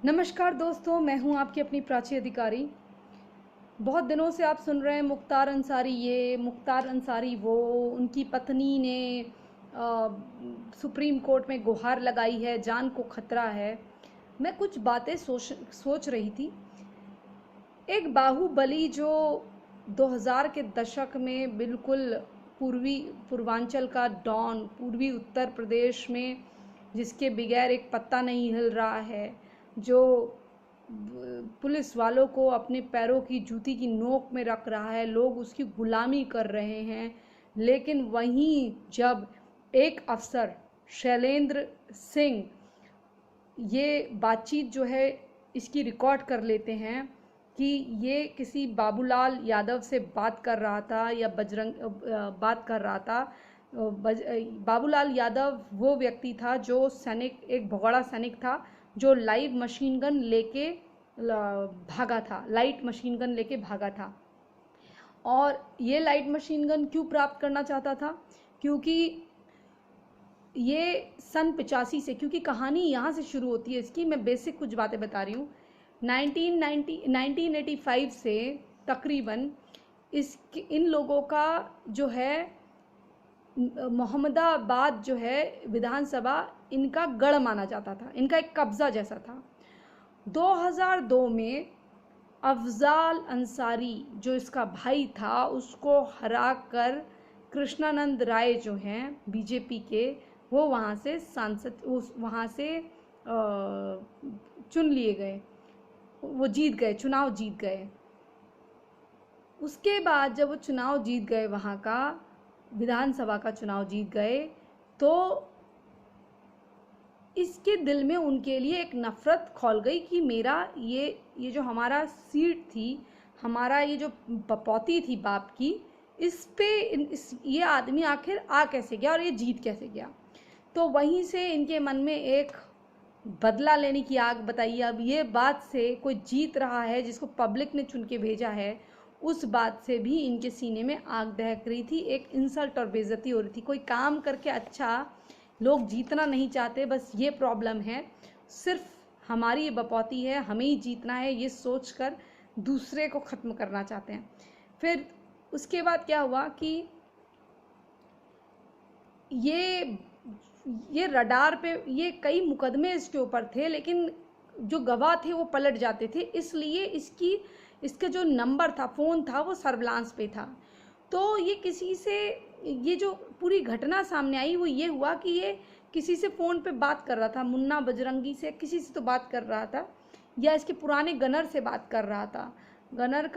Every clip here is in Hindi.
नमस्कार दोस्तों, मैं हूं आपकी अपनी प्राची अधिकारी। बहुत दिनों से आप सुन रहे हैं मुख्तार अंसारी ये, मुख्तार अंसारी वो। उनकी पत्नी ने सुप्रीम कोर्ट में गुहार लगाई है, जान को खतरा है। मैं कुछ बातें सोच रही थी। एक बाहुबली जो 2000 के दशक में बिल्कुल पूर्वांचल का डॉन, पूर्वी उत्तर प्रदेश में जिसके बगैर एक पत्ता नहीं हिल रहा है, जो पुलिस वालों को अपने पैरों की जूती की नोक में रख रहा है, लोग उसकी गुलामी कर रहे हैं। लेकिन वहीं जब एक अफसर शैलेंद्र सिंह ये बातचीत जो है इसकी रिकॉर्ड कर लेते हैं कि ये किसी बाबूलाल यादव से बात कर रहा था या बात कर रहा था। बाबूलाल यादव वो व्यक्ति था जो सैनिक, एक भगोड़ा सैनिक था जो लाइव मशीन गन लेके भागा था, लाइट मशीन गन लेके भागा था। और ये लाइट मशीन गन क्यों प्राप्त करना चाहता था? क्योंकि ये सन 85 से, क्योंकि कहानी यहाँ से शुरू होती है इसकी। मैं बेसिक कुछ बातें बता रही हूँ। 1985 से तकरीबन इन लोगों का जो है मोहम्मदाबाद जो है विधानसभा इनका गढ़ माना जाता था, इनका एक कब्जा जैसा था। 2002 में अफजाल अंसारी जो इसका भाई था उसको हरा कर कृष्णानंद राय जो हैं बीजेपी के, वो वहाँ से वहाँ से चुन लिए गए, वो जीत गए, चुनाव जीत गए। उसके बाद जब वो चुनाव जीत गए, वहाँ का विधानसभा का चुनाव जीत गए, तो इसके दिल में उनके लिए एक नफ़रत खौल गई कि मेरा ये जो हमारा सीट थी, हमारा ये जो बपौती थी बाप की, इस पे ये आदमी आखिर आ कैसे गया और ये जीत कैसे गया। तो वहीं से इनके मन में एक बदला लेने की आग बताइए। अब ये बात से कोई जीत रहा है जिसको पब्लिक ने चुन के भेजा है, उस बात से भी इनके सीने में आग दहक रही थी। एक इंसल्ट और बेइज्जती हो रही थी। कोई काम करके अच्छा, लोग जीतना नहीं चाहते, बस ये प्रॉब्लम है। सिर्फ हमारी ये बपौती है, हमें ही जीतना है, ये सोचकर दूसरे को ख़त्म करना चाहते हैं। फिर उसके बाद क्या हुआ कि ये रडार पे ये कई मुकदमे इसके ऊपर थे, लेकिन जो गवाह थे वो पलट जाते थे, इसलिए इसका जो नंबर था, फ़ोन था, वो सर्विलांस पे था। तो ये किसी से, ये जो पूरी घटना सामने आई वो ये हुआ कि ये किसी से फ़ोन पे बात कर रहा था, मुन्ना बजरंगी से किसी से तो बात कर रहा था, या इसके पुराने गनर से बात कर रहा था। गनर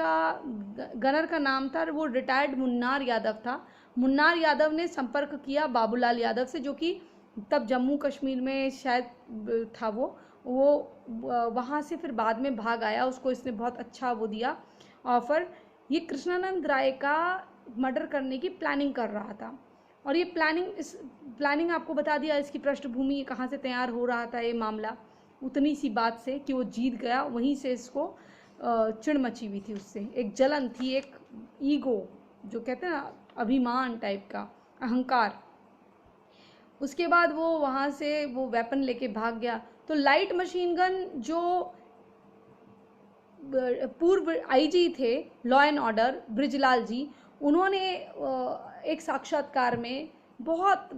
का नाम था, वो रिटायर्ड मुन्नार यादव था। मुन्नार यादव ने संपर्क किया बाबूलाल यादव से, जो कि तब जम्मू कश्मीर में शायद था। वो वहाँ से फिर बाद में भाग आया, उसको इसने बहुत अच्छा वो दिया ऑफ़र। ये कृष्णानंद राय का मर्डर करने की प्लानिंग कर रहा था। और ये प्लानिंग आपको बता दिया, इसकी पृष्ठभूमि कहाँ से तैयार हो रहा था ये मामला, उतनी सी बात से कि वो जीत गया, वहीं से इसको चिढ़ मची हुई थी, उससे एक जलन थी, एक ईगो जो कहते हैं ना, अभिमान टाइप का, अहंकार। उसके बाद वो वहाँ से वो वेपन लेके भाग गया। तो लाइट मशीन गन जो पूर्व आईजी थे लॉ एंड ऑर्डर ब्रिजलाल जी, उन्होंने एक साक्षात्कार में बहुत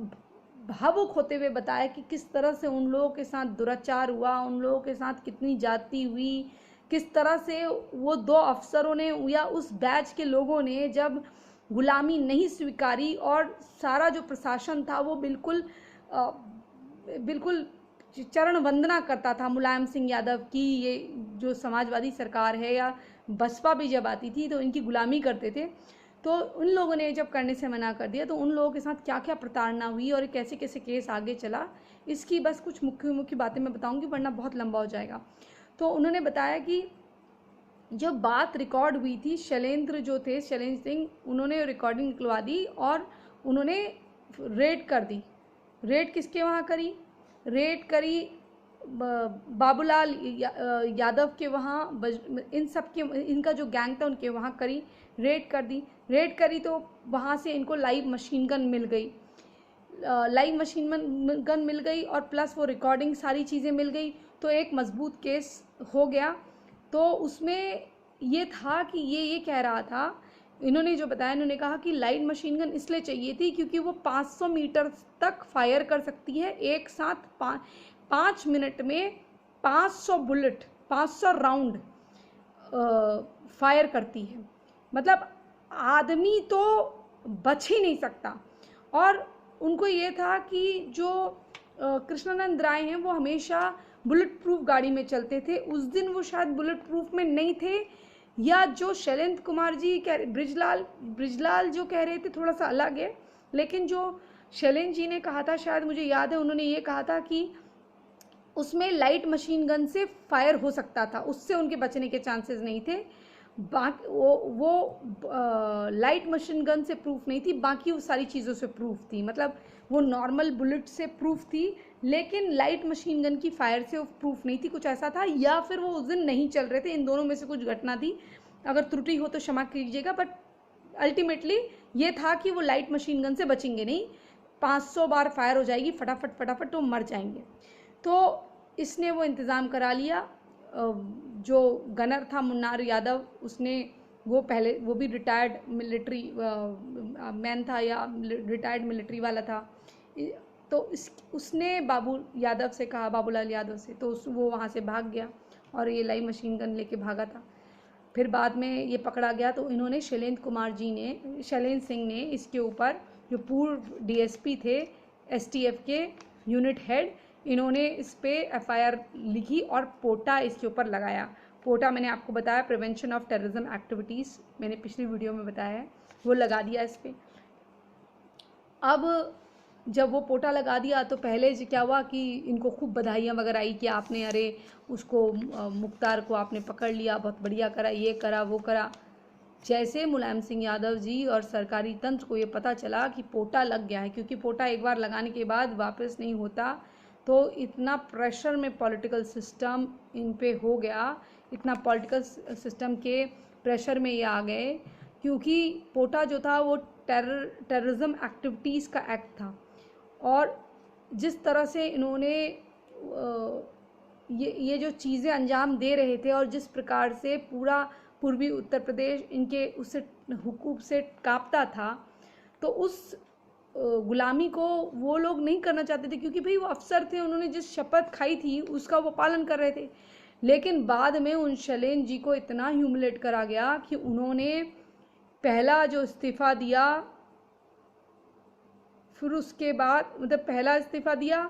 भावुक होते हुए बताया कि किस तरह से उन लोगों के साथ दुराचार हुआ, उन लोगों के साथ कितनी जाती हुई, किस तरह से वो दो अफसरों ने या उस बैच के लोगों ने जब गुलामी नहीं स्वीकारी और सारा जो प्रशासन था वो बिल्कुल चरण वंदना करता था मुलायम सिंह यादव की। ये जो समाजवादी सरकार है या बसपा भी जब आती थी तो इनकी गुलामी करते थे। तो उन लोगों ने जब करने से मना कर दिया तो उन लोगों के साथ क्या क्या प्रताड़ना हुई और कैसे कैसे केस आगे चला, इसकी बस कुछ मुख्य बातें मैं बताऊंगी, वरना बहुत लंबा हो जाएगा। तो उन्होंने बताया कि जब बात रिकॉर्ड हुई थी, शैलेंद्र सिंह, उन्होंने रिकॉर्डिंग निकलवा दी और उन्होंने रेड कर दी। रेड किसके वहाँ करी? रेड करी बाबूलाल यादव के वहाँ, इनका जो गैंग था उनके वहाँ करी, रेड करी। तो वहाँ से इनको लाइव मशीन गन मिल गई और प्लस वो रिकॉर्डिंग सारी चीज़ें मिल गई। तो एक मजबूत केस हो गया। तो उसमें ये था कि ये कह रहा था, इन्होंने जो बताया, इन्होंने कहा कि लाइट मशीन गन इसलिए चाहिए थी क्योंकि वो 500 मीटर तक फायर कर सकती है एक साथ। 5 मिनट में 500 बुलेट, 500 राउंड फायर करती है। मतलब आदमी तो बच ही नहीं सकता। और उनको ये था कि जो कृष्णानंद राय हैं वो हमेशा बुलेट प्रूफ गाड़ी में चलते थे। उस दिन वो शायद बुलेट प्रूफ में नहीं थे, या जो शैलेंद्र कुमार जी ब्रिजलाल जो कह रहे थे थोड़ा सा अलग है, लेकिन जो शैलेंद्र जी ने कहा था, शायद मुझे याद है, उन्होंने ये कहा था कि उसमें लाइट मशीन गन से फायर हो सकता था, उससे उनके बचने के चांसेस नहीं थे। बाकी वो लाइट मशीन गन से प्रूफ नहीं थी, बाकी वो सारी चीज़ों से प्रूफ थी। मतलब वो नॉर्मल बुलेट से प्रूफ थी, लेकिन लाइट मशीन गन की फायर से वो प्रूफ नहीं थी, कुछ ऐसा था। या फिर वो उस दिन नहीं चल रहे थे, इन दोनों में से कुछ घटना थी। अगर त्रुटि हो तो क्षमा कीजिएगा, बट अल्टीमेटली ये था कि वो लाइट मशीन गन से बचेंगे नहीं, 500 बार फायर हो जाएगी फटाफट फटाफट, तो मर जाएंगे। तो इसने वो इंतज़ाम करा लिया। जो गनर था मुन्नार यादव, उसने वो भी रिटायर्ड मिलिट्री मैन था, या रिटायर्ड मिलिट्री वाला था। तो उसने बाबूलाल यादव से, तो वो वहाँ से भाग गया और ये लाइव मशीन गन लेके भागा था। फिर बाद में ये पकड़ा गया, तो इन्होंने शैलेंद्र सिंह ने इसके ऊपर, जो पूर्व डीएसपी थे एसटीएफ के यूनिट हेड, इन्होंने इस पे एफआईआर लिखी और पोटा इसके ऊपर लगाया। पोटा मैंने आपको बताया, प्रिवेंशन ऑफ टेररिज्म एक्टिविटीज़, मैंने पिछली वीडियो में बताया है, वो लगा दिया इस पर। अब जब वो पोटा लगा दिया तो पहले क्या हुआ कि इनको खूब बधाइयाँ वगैरह आई कि आपने, अरे उसको मुख्तार को आपने पकड़ लिया, बहुत बढ़िया करा, ये करा वो करा। जैसे मुलायम सिंह यादव जी और सरकारी तंत्र को ये पता चला कि पोटा लग गया है, क्योंकि पोटा एक बार लगाने के बाद वापस नहीं होता, तो इतना प्रेशर में पॉलिटिकल सिस्टम इन पे हो गया, इतना पॉलिटिकल सिस्टम के प्रेशर में ये आ गए, क्योंकि पोटा जो था वो टेररिज्म एक्टिविटीज़ का एक्ट था। और जिस तरह से इन्होंने ये जो चीज़ें अंजाम दे रहे थे, और जिस प्रकार से पूरा पूर्वी उत्तर प्रदेश इनके उससे हुकूक से कांपता था, तो उस गुलामी को वो लोग नहीं करना चाहते थे, क्योंकि भाई वो अफसर थे, उन्होंने जिस शपथ खाई थी उसका वो पालन कर रहे थे। लेकिन बाद में उन शैलेंद्र जी को इतना ह्यूमिलेट करा गया कि उन्होंने पहला जो इस्तीफ़ा दिया, फिर उसके बाद मतलब पहला इस्तीफ़ा दिया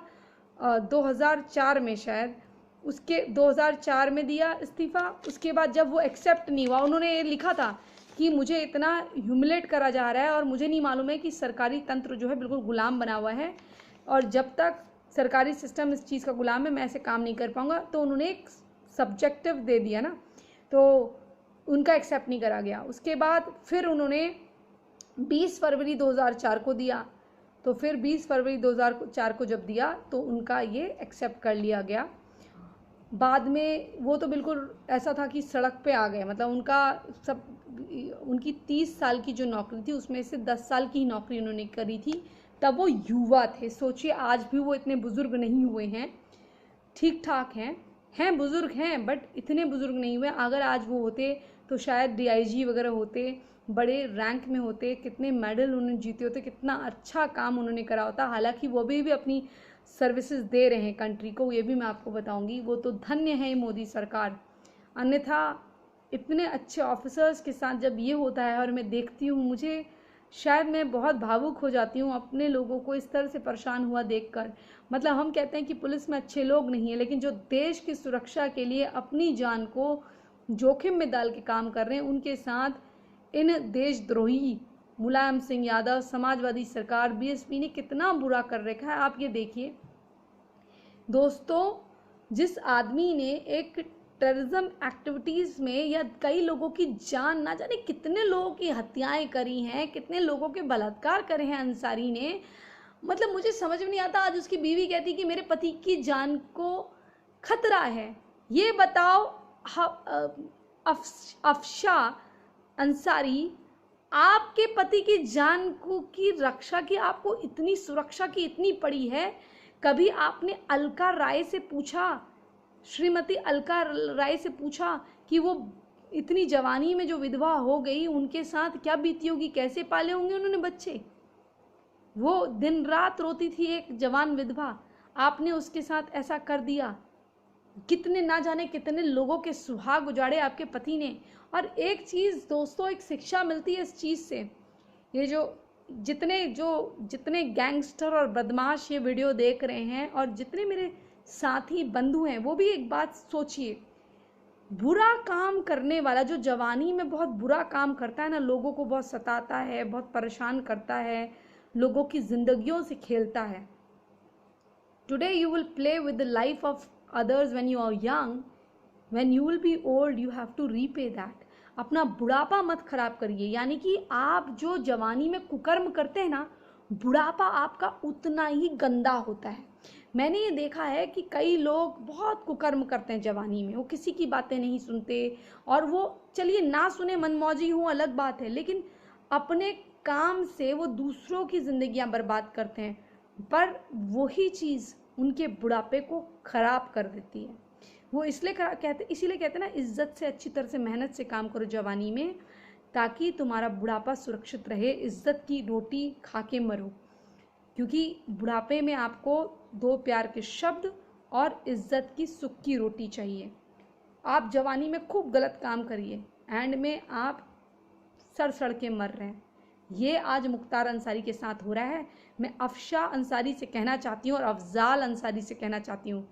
2004 में, शायद उसके 2004 में दिया इस्तीफ़ा। उसके बाद जब वो एक्सेप्ट नहीं हुआ, उन्होंने ये लिखा था कि मुझे इतना ह्यूमिलेट करा जा रहा है और मुझे नहीं मालूम है कि सरकारी तंत्र जो है बिल्कुल गुलाम बना हुआ है, और जब तक सरकारी सिस्टम इस चीज़ का गुलाम है मैं ऐसे काम नहीं कर पाऊँगा। तो उन्होंने एक सब्जेक्टिव दे दिया ना, तो उनका एक्सेप्ट नहीं करा गया। उसके बाद फिर उन्होंने 20 फरवरी 2004 को दिया, तो फिर 20 फरवरी 2004 को जब दिया तो उनका ये एक्सेप्ट कर लिया गया। बाद में वो तो बिल्कुल ऐसा था कि सड़क पे आ गए, मतलब उनकी 30 साल की जो नौकरी थी उसमें से 10 साल की ही नौकरी उन्होंने करी थी, तब वो युवा थे। सोचिए आज भी वो इतने बुज़ुर्ग नहीं हुए हैं, ठीक ठाक हैं बुज़ुर्ग हैं, बट इतने बुज़ुर्ग नहीं हुए। अगर आज वो होते तो शायद डीआईजी वगैरह होते, बड़े रैंक में होते, कितने मेडल उन्होंने जीते होते, कितना अच्छा काम उन्होंने करा होता। हालांकि वो भी अपनी सर्विसेज दे रहे हैं कंट्री को, ये भी मैं आपको बताऊंगी। वो तो धन्य है मोदी सरकार, अन्यथा इतने अच्छे ऑफिसर्स के साथ जब ये होता है और मैं देखती हूँ, मुझे शायद मैं बहुत भावुक हो जाती हूँ अपने लोगों को इस तरह से परेशान हुआ देखकर। मतलब हम कहते हैं कि पुलिस में अच्छे लोग नहीं हैं, लेकिन जो देश की सुरक्षा के लिए अपनी जान को जोखिम में डाल के काम कर रहे हैं, उनके साथ इन देशद्रोही मुलायम सिंह यादव, समाजवादी सरकार, बीएसपी ने कितना बुरा कर रखा है। आप ये देखिए दोस्तों, जिस आदमी ने एक टेररिज्म एक्टिविटीज़ में या कई लोगों की जान, ना जाने कितने लोगों की हत्याएं करी हैं, कितने लोगों के बलात्कार करे हैं अंसारी ने, मतलब मुझे समझ में नहीं आता। आज उसकी बीवी कहती कि मेरे पति की जान को खतरा है। ये बताओ अफशा अंसारी, आपके पति की जान को की रक्षा की आपको इतनी सुरक्षा की इतनी पड़ी है, कभी आपने अलका राय से पूछा, श्रीमती अलका राय से पूछा कि वो इतनी जवानी में जो विधवा हो गई उनके साथ क्या बीती होगी, कैसे पाले होंगे उन्होंने बच्चे। वो दिन रात रोती थी एक जवान विधवा, आपने उसके साथ ऐसा कर दिया। कितने ना जाने कितने लोगों के सुहाग उजाड़े आपके पति ने। और एक चीज़ दोस्तों, एक शिक्षा मिलती है इस चीज़ से, ये जितने गैंगस्टर और बदमाश ये वीडियो देख रहे हैं और जितने मेरे साथी बंधु हैं, वो भी एक बात सोचिए, बुरा काम करने वाला जो जवानी में बहुत बुरा काम करता है ना, लोगों को बहुत सताता है, बहुत परेशान करता है, लोगों की जिंदगियों से खेलता है। Today you will play with the life of others when you are young, when you will be old you have to repay that। अपना बुढ़ापा मत खराब करिए। यानी कि आप जो जवानी में कुकर्म करते हैं ना, बुढ़ापा आपका उतना ही गंदा होता है। मैंने ये देखा है कि कई लोग बहुत कुकर्म करते हैं जवानी में, वो किसी की बातें नहीं सुनते, और वो चलिए ना सुने, मनमौजी हो अलग बात है, लेकिन अपने काम से वो दूसरों की जिंदगियां बर्बाद करते हैं, पर वही चीज़ उनके बुढ़ापे को खराब कर देती है। वो इसीलिए कहते ना, इज्जत से, अच्छी तरह से, मेहनत से काम करो जवानी में, ताकि तुम्हारा बुढ़ापा सुरक्षित रहे, इज्जत की रोटी खा के मरो। क्योंकि बुढ़ापे में आपको 2 प्यार के शब्द और इज्जत की सुख की रोटी चाहिए। आप जवानी में खूब गलत काम करिए, एंड में आप सड़ के मर रहे हैं। ये आज मुख्तार अंसारी के साथ हो रहा है। मैं अफशा अंसारी से कहना चाहती हूँ और अफजाल अंसारी से कहना चाहती हूँ,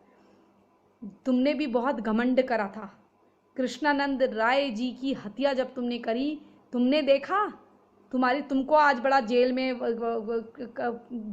तुमने भी बहुत घमंड करा था। कृष्णानंद राय जी की हत्या जब तुमने करी, तुमने देखा, तुमको आज बड़ा जेल में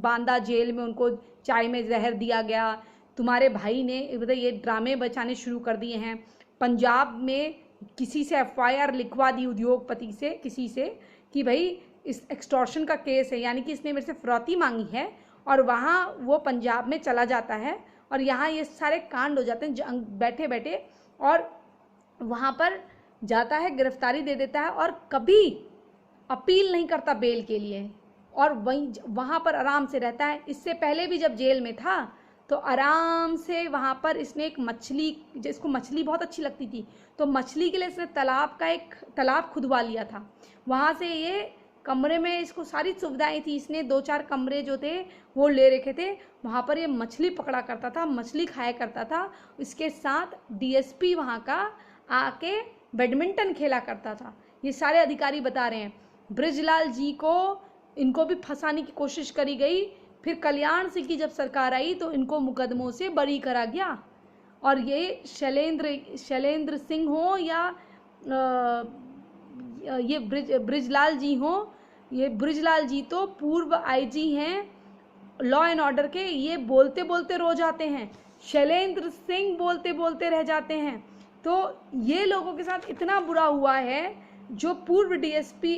बांदा, जेल में उनको चाय में जहर दिया गया। तुम्हारे भाई ने ये ड्रामे बचाने शुरू कर दिए हैं। पंजाब में किसी से FIR लिखवा दी, उद्योगपति से, किसी से, कि भाई इस एक्सटॉर्शन का केस है, यानी कि इसने मेरे से फिरौती मांगी है, और वहाँ वो पंजाब में चला जाता है और यहाँ ये सारे कांड हो जाते हैं बैठे बैठे, और वहाँ पर जाता है, गिरफ्तारी दे देता है, और कभी अपील नहीं करता बेल के लिए, और वहाँ पर आराम से रहता है। इससे पहले भी जब जेल में था तो आराम से वहाँ पर इसने एक मछली, जिसको मछली बहुत अच्छी लगती थी, तो मछली के लिए इसने एक तालाब खुदवा लिया था। वहाँ से ये कमरे में, इसको सारी सुविधाएं थी, इसने 2-4 कमरे जो थे वो ले रखे थे। वहाँ पर ये मछली पकड़ा करता था, मछली खाया करता था। इसके साथ DSP वहाँ का आके बैडमिंटन खेला करता था। ये सारे अधिकारी बता रहे हैं। बृजलाल जी को, इनको भी फंसाने की कोशिश करी गई, फिर कल्याण सिंह की जब सरकार आई तो इनको मुकदमों से बरी करा गया। और ये शैलेंद्र सिंह हो या ये बृजलाल जी हो, ये बृजलाल जी तो पूर्व IG हैं लॉ एंड ऑर्डर के, ये बोलते बोलते रो जाते हैं। शैलेंद्र सिंह बोलते बोलते रह जाते हैं। तो ये लोगों के साथ इतना बुरा हुआ है। जो पूर्व DSP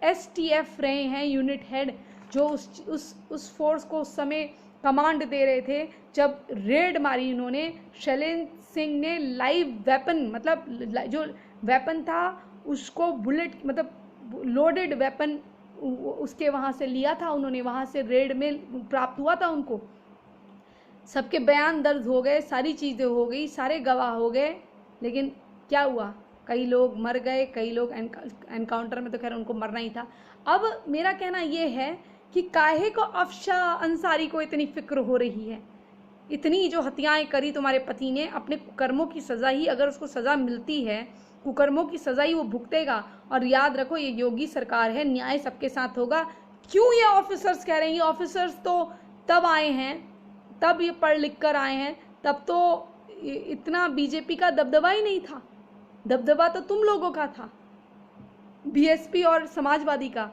STF रहे हैं, यूनिट हेड, जो उस फोर्स को उस समय कमांड दे रहे थे, जब रेड मारी इन्होंने, शैलेंद्र सिंह ने लाइव वेपन, मतलब जो वेपन था उसको, बुलेट मतलब लोडेड वेपन उसके वहाँ से लिया था उन्होंने, वहाँ से रेड में प्राप्त हुआ था उनको। सबके बयान दर्ज हो गए, सारी चीज़ें हो गई, सारे गवाह हो गए, लेकिन क्या हुआ, कई लोग मर गए, कई लोग एनकाउंटर में, तो खैर उनको मरना ही था। अब मेरा कहना ये है कि काहे को अफशा अंसारी को इतनी फिक्र हो रही है। इतनी जो हत्याएं करी तुम्हारे पति ने, अपने कुकर्मों की सज़ा ही, अगर उसको सज़ा मिलती है, कुकर्मों की सज़ा ही वो भुगतेगा। और याद रखो, ये योगी सरकार है, न्याय सबके साथ होगा। क्यों ये ऑफिसर्स कह रहे हैं? ये ऑफिसर्स तो तब आए हैं, तब ये पढ़ लिख कर आए हैं, तब तो इतना बीजेपी का दबदबा ही नहीं था। दबदबा तो तुम लोगों का था, BSP और समाजवादी का।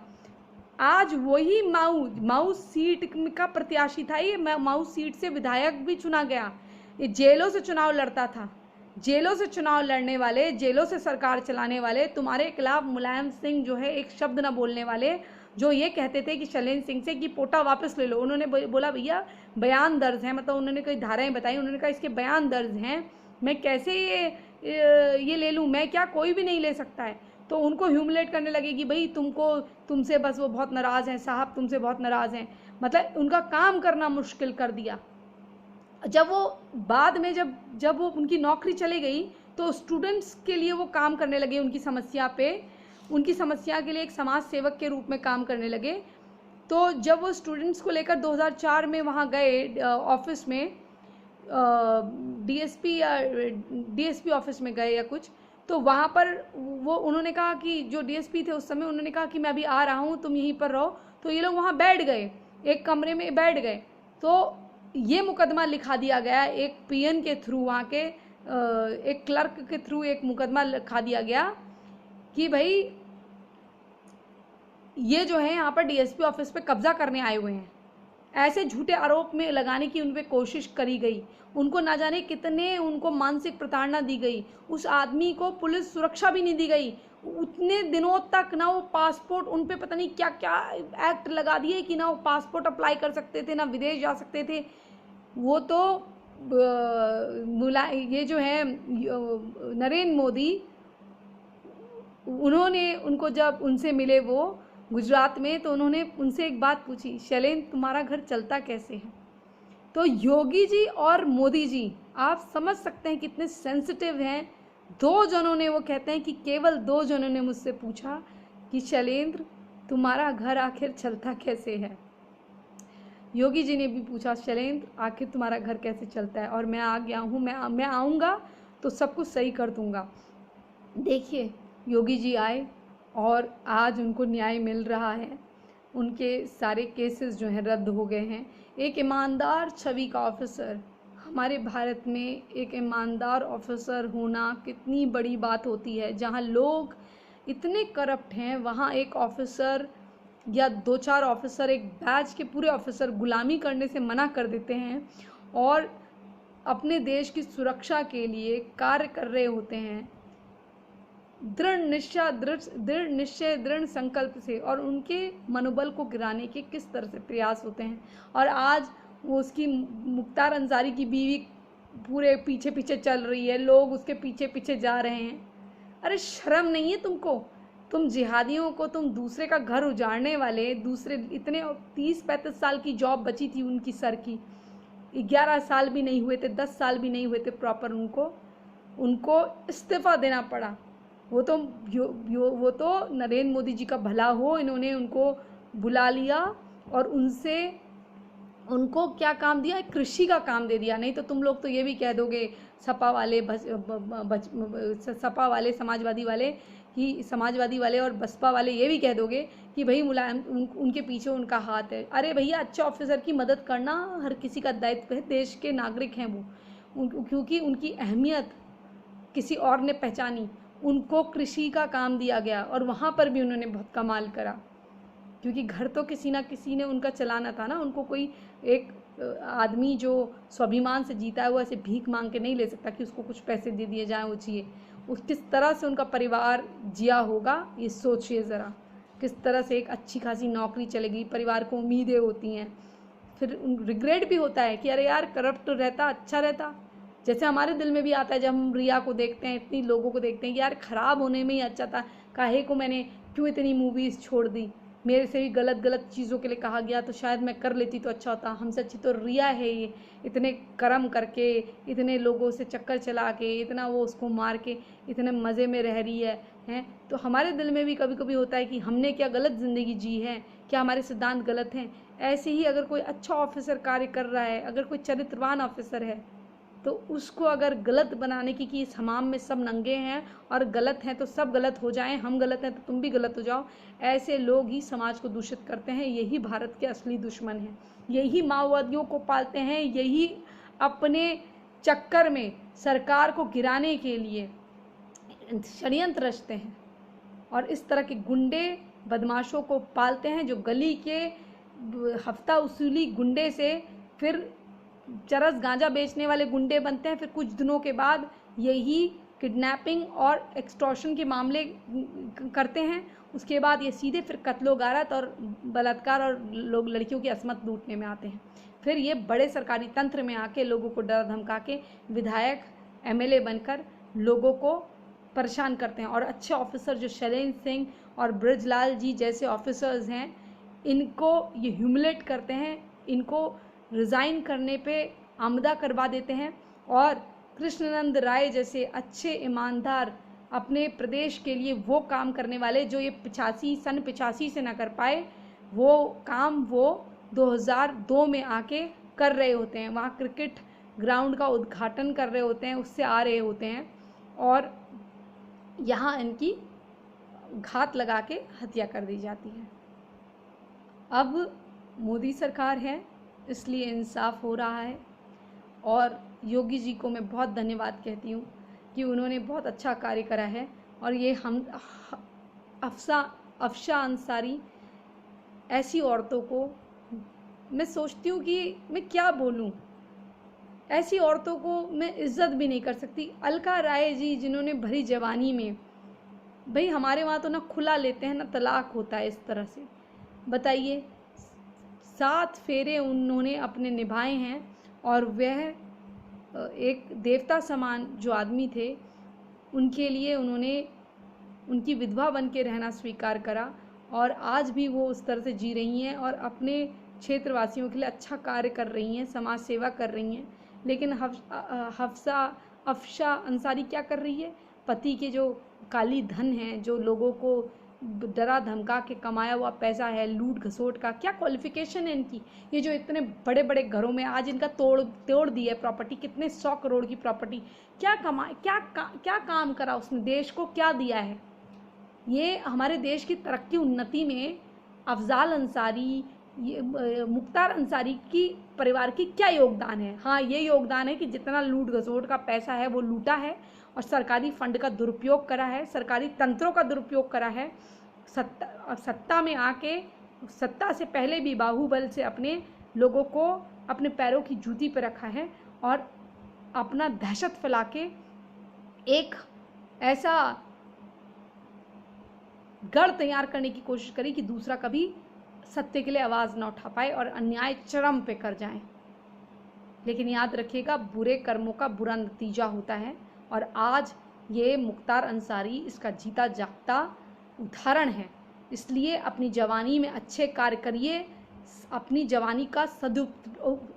आज वही माऊ सीट का प्रत्याशी था। ये माऊ सीट से विधायक भी चुना गया। ये जेलों से चुनाव लड़ता था। जेलों से चुनाव लड़ने वाले, जेलों से सरकार चलाने वाले, तुम्हारे खिलाफ मुलायम सिंह जो है, एक शब्द ना बोलने वाले, जो ये कहते थे कि शैलेंद्र सिंह से कि पोटा वापस ले लो। उन्होंने बोला भैया बयान दर्ज है, मतलब उन्होंने कई धाराएं बताई, उन्होंने कहा इसके बयान दर्ज हैं, मैं कैसे ये ले लूँ, मैं क्या, कोई भी नहीं ले सकता है। तो उनको ह्यूमिलेट करने लगे कि भाई तुमसे बस वो बहुत नाराज़ हैं साहब, तुमसे बहुत नाराज़ हैं, मतलब उनका काम करना मुश्किल कर दिया। जब वो बाद में जब वो उनकी नौकरी चली गई तो स्टूडेंट्स के लिए वो काम करने लगे, उनकी समस्या के लिए एक समाज सेवक के रूप में काम करने लगे। तो जब वो स्टूडेंट्स को लेकर 2004 में वहाँ गए ऑफिस में, डीएसपी ऑफिस में गए या कुछ, तो वहाँ पर उन्होंने कहा कि जो डीएसपी थे उस समय, उन्होंने कहा कि मैं अभी आ रहा हूँ, तुम यहीं पर रहो। तो ये लोग वहाँ बैठ गए, एक कमरे में बैठ गए। तो ये मुकदमा लिखा दिया गया एक पीएन के थ्रू, वहाँ के एक क्लर्क के थ्रू एक मुकदमा लिखा दिया गया कि भाई ये जो है यहाँ पर डीएसपी ऑफिस पे कब्जा करने आए हुए हैं। ऐसे झूठे आरोप में लगाने की उन पे कोशिश करी गई। उनको ना जाने कितने उनको मानसिक प्रताड़ना दी गई। उस आदमी को पुलिस सुरक्षा भी नहीं दी गई उतने दिनों तक। ना वो पासपोर्ट, उन पे पता नहीं क्या क्या एक्ट लगा दिए कि ना वो पासपोर्ट अप्लाई कर सकते थे, ना विदेश जा सकते थे। वो तो ये जो है नरेंद्र मोदी, उन्होंने उनको जब उनसे मिले वो गुजरात में, तो उन्होंने उनसे एक बात पूछी, शैलेंद्र तुम्हारा घर चलता कैसे है? तो योगी जी और मोदी जी, आप समझ सकते हैं कितने सेंसिटिव हैं। दो जनों ने, वो कहते हैं कि केवल दो जनों ने मुझसे पूछा कि शैलेंद्र तुम्हारा घर आखिर चलता कैसे है। योगी जी ने भी पूछा, शैलेंद्र आखिर तुम्हारा घर कैसे चलता है? और मैं आ गया हूँ, मैं आऊँगा तो सब कुछ सही कर दूँगा। देखिए, योगी जी आए और आज उनको न्याय मिल रहा है। उनके सारे केसेस जो हैं रद्द हो गए हैं। एक ईमानदार छवि का ऑफिसर, हमारे भारत में एक ईमानदार ऑफिसर होना कितनी बड़ी बात होती है। जहाँ लोग इतने करप्ट हैं, वहाँ एक ऑफिसर या दो चार ऑफिसर, एक बैच के पूरे ऑफिसर गुलामी करने से मना कर देते हैं और अपने देश की सुरक्षा के लिए कार्य कर रहे होते हैं दृढ़ निश्चय दृढ़ संकल्प से, और उनके मनोबल को गिराने के किस तरह से प्रयास होते हैं। और आज वो उसकी मुख्तार अंसारी की बीवी पूरे पीछे पीछे चल रही है, लोग उसके पीछे पीछे जा रहे हैं। अरे शर्म नहीं है तुमको? तुम जिहादियों को, तुम दूसरे का घर उजाड़ने वाले, दूसरे इतने 30-35 साल की जॉब बची थी उनकी सर की, 11 साल भी नहीं हुए थे, 10 साल भी नहीं हुए थे प्रॉपर, उनको इस्तीफ़ा देना पड़ा। वो तो नरेंद्र मोदी जी का भला हो, इन्होंने उनको बुला लिया और उनको क्या काम दिया? कृषि का काम दे दिया। नहीं तो तुम लोग तो ये भी कह दोगे, सपा वाले समाजवादी वाले और बसपा वाले ये भी कह दोगे कि भाई मुलायम उनके पीछे उनका हाथ है। अरे भैया, अच्छे ऑफिसर की मदद करना हर किसी का दायित्व है, देश के नागरिक हैं वो, क्योंकि उनकी अहमियत किसी और ने पहचानी। उनको कृषि का काम दिया गया और वहाँ पर भी उन्होंने बहुत कमाल करा, क्योंकि घर तो किसी ना किसी ने उनका चलाना था ना। उनको कोई एक आदमी जो स्वाभिमान से जीता है वो ऐसे भीख मांग के नहीं ले सकता कि उसको कुछ पैसे दे दिए जाएं, वो चाहिए। उस किस तरह से उनका परिवार जिया होगा ये सोचिए ज़रा। किस तरह से एक अच्छी खासी नौकरी चलेगी, परिवार को उम्मीदें होती हैं, फिर रिग्रेट भी होता है कि अरे यार करप्ट रहता अच्छा रहता। जैसे हमारे दिल में भी आता है जब हम रिया को देखते हैं, इतनी लोगों को देखते हैं कि यार ख़राब होने में ही अच्छा था, काहे को मैंने क्यों इतनी मूवीज़ छोड़ दी, मेरे से भी गलत चीज़ों के लिए कहा गया तो शायद मैं कर लेती तो अच्छा होता। हमसे अच्छी तो रिया है, ये इतने कर्म करके, इतने लोगों से चक्कर चला के, इतना वो उसको मार के इतने मज़े में रह रही है। तो हमारे दिल में भी कभी कभी होता है कि हमने क्या गलत ज़िंदगी जी है, क्या हमारे सिद्धांत गलत हैं। ऐसे ही अगर कोई अच्छा ऑफिसर कार्य कर रहा है, अगर कोई चरित्रवान ऑफिसर है, तो उसको अगर गलत बनाने की कि इस हमाम में सब नंगे हैं और गलत हैं तो सब गलत हो जाएं, हम गलत हैं तो तुम भी गलत हो जाओ, ऐसे लोग ही समाज को दूषित करते हैं। यही भारत के असली दुश्मन हैं, यही माओवादियों को पालते हैं, यही अपने चक्कर में सरकार को गिराने के लिए षड्यंत्र रचते हैं और इस तरह के गुंडे बदमाशों को पालते हैं, जो गली के हफ्ता उसूली गुंडे से फिर चरस गांजा बेचने वाले गुंडे बनते हैं। फिर कुछ दिनों के बाद यही किडनैपिंग और एक्सटॉर्शन के मामले करते हैं। उसके बाद ये सीधे फिर कत्लो गारत और बलात्कार और लोग लड़कियों की असमत लूटने में आते हैं। फिर ये बड़े सरकारी तंत्र में आके लोगों को डरा धमका के विधायक एमएलए बनकर लोगों को परेशान करते हैं। और अच्छे ऑफिसर जो शैलेंद्र सिंह और ब्रजलाल जी जैसे ऑफिसर्स हैं, इनको ये ह्यूमिलेट करते हैं, इनको रिज़ाइन करने पे आमदा करवा देते हैं। और कृष्णनंद राय जैसे अच्छे ईमानदार अपने प्रदेश के लिए वो काम करने वाले जो ये 85 से ना कर पाए, वो काम वो 2002 में आके कर रहे होते हैं। वहाँ क्रिकेट ग्राउंड का उद्घाटन कर रहे होते हैं, उससे आ रहे होते हैं और यहाँ इनकी घात लगा के हत्या कर दी जाती है। अब मोदी सरकार है, इसलिए इंसाफ हो रहा है और योगी जी को मैं बहुत धन्यवाद कहती हूँ कि उन्होंने बहुत अच्छा कार्य करा है। और ये हम अफशा अंसारी ऐसी औरतों को, मैं सोचती हूँ कि मैं क्या बोलूँ, ऐसी औरतों को मैं इज्जत भी नहीं कर सकती। अलका राय जी जिन्होंने भरी जवानी में, भाई हमारे वहाँ तो ना खुला लेते हैं ना तलाक होता है इस तरह से, बताइए 7 फेरे उन्होंने अपने निभाए हैं और वह एक देवता समान जो आदमी थे उनके लिए उन्होंने उनकी विधवा बन के रहना स्वीकार करा और आज भी वो उस तरह से जी रही हैं और अपने क्षेत्रवासियों के लिए अच्छा कार्य कर रही हैं, समाज सेवा कर रही हैं। लेकिन अफशा अंसारी क्या कर रही है? पति के जो काली धन है, जो लोगों को डरा धमका के कमाया हुआ पैसा है, लूट घसोट का, क्या क्वालिफिकेशन है इनकी? ये जो इतने बड़े बड़े घरों में आज इनका तोड़ दी है प्रॉपर्टी, कितने 100 करोड़ की प्रॉपर्टी, क्या कमाए, क्या काम करा उसने, देश को क्या दिया है? ये हमारे देश की तरक्की उन्नति में अफजाल अंसारी, ये मुख्तार अंसारी की परिवार की क्या योगदान है? हाँ, ये योगदान है कि जितना लूट घसोट का पैसा है वो लूटा है और सरकारी फंड का दुरुपयोग करा है, सरकारी तंत्रों का दुरुपयोग करा है। सत्ता में आके, सत्ता से पहले भी बाहुबल से अपने लोगों को अपने पैरों की जूती पर रखा है और अपना दहशत फैला के एक ऐसा गढ़ तैयार करने की कोशिश करी कि दूसरा कभी सत्य के लिए आवाज़ ना उठा पाए और अन्याय चरम पे कर जाए। लेकिन याद रखिएगा, बुरे कर्मों का बुरा नतीजा होता है और आज ये मुख्तार अंसारी इसका जीता जागता उदाहरण है। इसलिए अपनी जवानी में अच्छे कार्य करिए, अपनी जवानी का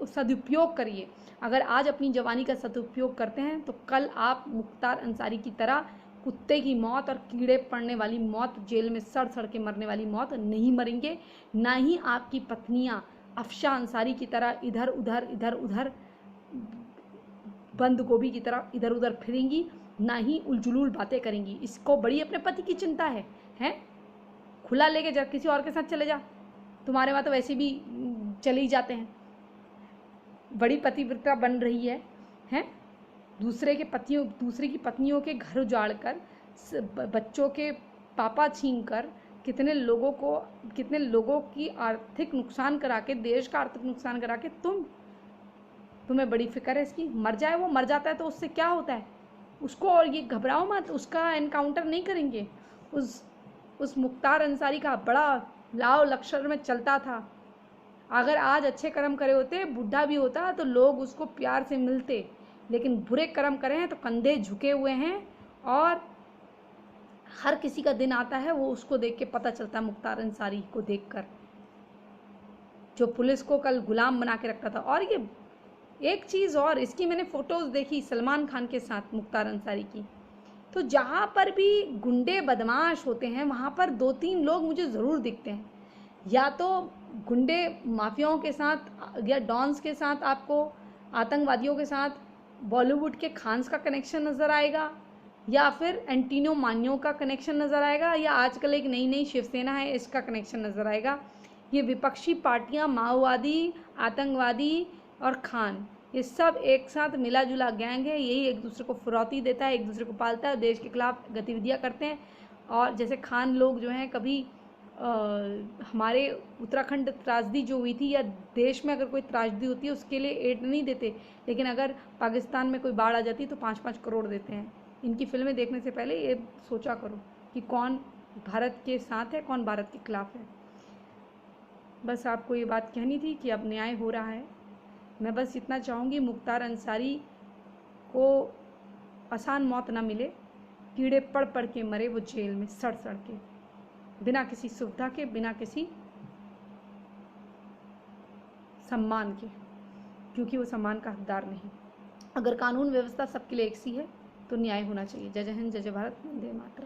सदुपयोग करिए। अगर आज अपनी जवानी का सदुपयोग करते हैं तो कल आप मुख्तार अंसारी की तरह कुत्ते की मौत और कीड़े पड़ने वाली मौत, जेल में सड़ सड़ के मरने वाली मौत नहीं मरेंगे। ना ही आपकी पत्नियां अफशा अंसारी की तरह इधर उधर बंद गोभी की तरह इधर उधर फिरेंगी, ना ही उलझुलूल बातें करेंगी। इसको बड़ी अपने पति की चिंता है, हैं? खुला लेके जा, किसी और के साथ चले जा, तुम्हारे वहाँ तो वैसे भी चले ही जाते हैं। बड़ी पतिव्रता बन रही है, हैं? दूसरे की पत्नियों के घर उजाड़ कर, बच्चों के पापा छीन कर, कितने लोगों की आर्थिक नुकसान करा के, देश का आर्थिक नुकसान करा के तुम्हें बड़ी फिक्र है इसकी। मर जाए, वो मर जाता है तो उससे क्या होता है उसको, और ये घबराओ मत, उसका एनकाउंटर नहीं करेंगे। उस मुख्तार अंसारी का बड़ा लाव लश्कर में चलता था। अगर आज अच्छे कर्म करे होते, बुढ़ा भी होता तो लोग उसको प्यार से मिलते, लेकिन बुरे कर्म करे हैं तो कंधे झुके हुए हैं और हर किसी का दिन आता है वो उसको देख के पता चलता है। मुख्तार अंसारी को देखकर, जो पुलिस को कल गुलाम बना के रखता था। और ये एक चीज़ और, इसकी मैंने फ़ोटोज़ देखी सलमान खान के साथ मुख्तार अंसारी की, तो जहाँ पर भी गुंडे बदमाश होते हैं वहाँ पर 2-3 लोग मुझे ज़रूर दिखते हैं। या तो गुंडे माफियाओं के साथ या डॉन्स के साथ, आपको आतंकवादियों के साथ बॉलीवुड के खान्स का कनेक्शन नज़र आएगा, या फिर एंटीनो मानियो का कनेक्शन नज़र आएगा, या आजकल एक नई शिवसेना है इसका कनेक्शन नज़र आएगा। ये विपक्षी पार्टियां, माओवादी, आतंकवादी और खान, ये सब एक साथ मिला जुला गैंग है। यही एक दूसरे को फिरौती देता है, एक दूसरे को पालता है, देश के खिलाफ गतिविधियां करते हैं। और जैसे खान लोग जो हैं, कभी हमारे उत्तराखंड त्रासदी जो हुई थी, या देश में अगर कोई त्रासदी होती है उसके लिए एड नहीं देते, लेकिन अगर पाकिस्तान में कोई बाढ़ आ जाती है तो 5-5 करोड़ देते हैं। इनकी फिल्में देखने से पहले ये सोचा करो कि कौन भारत के साथ है, कौन भारत के खिलाफ है। बस आपको ये बात कहनी थी कि अब न्याय हो रहा है। मैं बस इतना चाहूँगी, मुख्तार अंसारी को आसान मौत ना मिले, कीड़े पड़ के मरे वो जेल में सड़ के, बिना किसी सुविधा के, बिना किसी सम्मान के। क्योंकि वो सम्मान का हकदार नहीं। अगर कानून व्यवस्था सबके लिए एक सी है तो न्याय होना चाहिए। जय जय हिंद, जय जय भारत, वंदे मातरम।